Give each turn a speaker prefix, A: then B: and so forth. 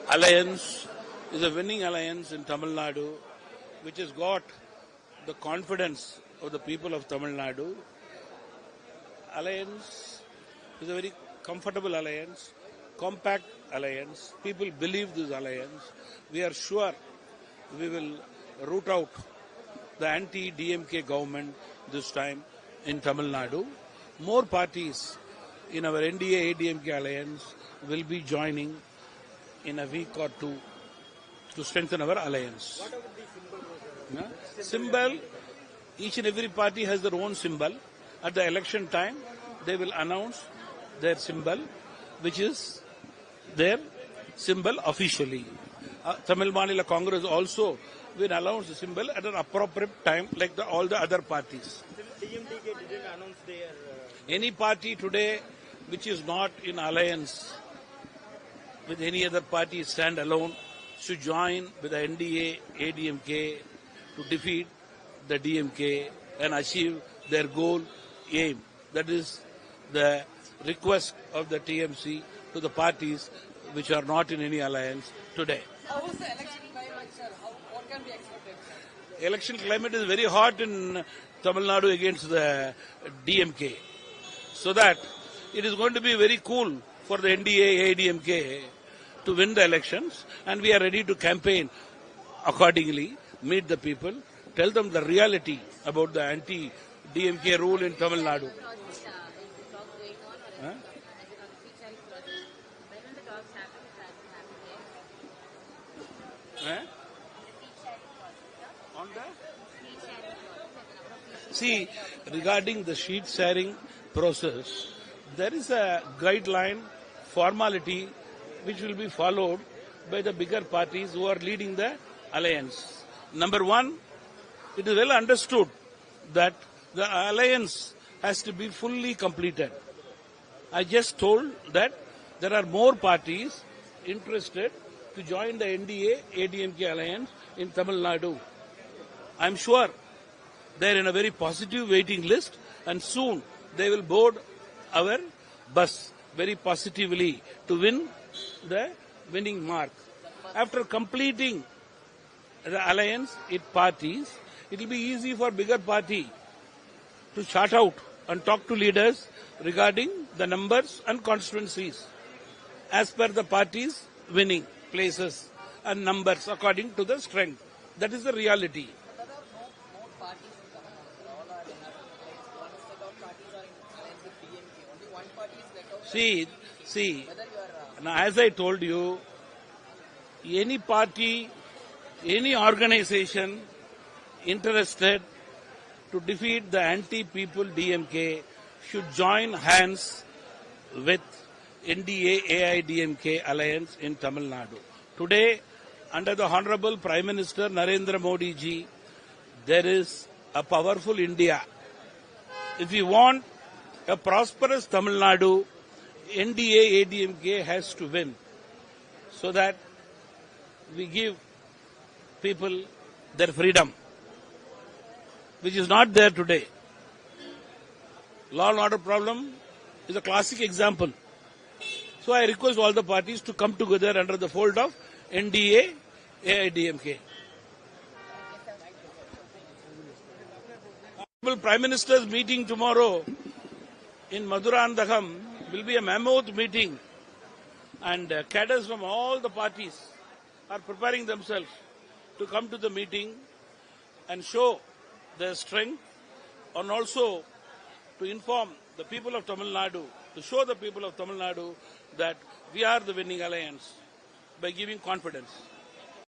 A: alliance is a winning alliance in Tamil Nadu, which has got the confidence of the people of Tamil Nadu. Alliance is a very comfortable alliance, compact alliance. People believe this alliance. We are sure we will root out the anti-DMK government this time in Tamil Nadu. More parties in our NDA-ADMK alliance will be joining in a week or two to strengthen our alliance.
B: What about the symbol?
A: Symbol, each and every party has their own symbol. At the election time, they will announce their symbol, which is their symbol officially. Tamil Maanila Congress also will announce the symbol at an appropriate time, like all the other parties.
B: DMDK didn't announce their...
A: Any party today which is not in alliance with any other party, stand alone, should join with the NDA, ADMK to defeat the DMK and achieve their goal, aim. That is the request of the TMC to the parties which are not in any alliance today.
C: How is the election climate, sir? What can be expected, sir?
A: Election climate is very hot in Tamil Nadu against the DMK. So that it is going to be very cool for the NDA, ADMK to win the elections, and we are ready to campaign accordingly, meet the people, tell them the reality about the anti-DMK rule in Tamil Nadu. See, regarding the sheet sharing process, there is a guideline, formality, which will be followed by the bigger parties who are leading the alliance. Number one, it is well understood that the alliance has to be fully completed. I just told that there are more parties interested to join the NDA, ADMK alliance in Tamil Nadu. I am sure they are in a very positive waiting list, and soon they will board our bus very positively to win the winning mark. After completing the alliance with parties, it will be easy for bigger party to chart out and talk to leaders regarding the numbers and constituencies as per the parties winning places and numbers according to the strength. That is the reality.
C: But there are more parties in Tamil Nadu. All are in alliance. One set of parties are in alliance with DMK. Only one party is let out.
A: See,
C: Whether you are...
A: now as I told you, any party, any organization interested to defeat the anti-people DMK should join hands with NDA AIDMK alliance in Tamil Nadu. Today, under the Honorable Prime Minister Narendra Modi ji, there is a powerful India. If we want a prosperous Tamil Nadu, NDA ADMK has to win, so that we give people their freedom, which is not there today. Law and order problem is a classic example. So I request all the parties to come together under the fold of NDA, AIDMK. Prime Minister's meeting tomorrow in Madurai will be a mammoth meeting, and cadres from all the parties are preparing themselves to come to the meeting and show their strength, and also to inform the people of Tamil Nadu, to show the people of Tamil Nadu that we are the winning alliance by giving confidence.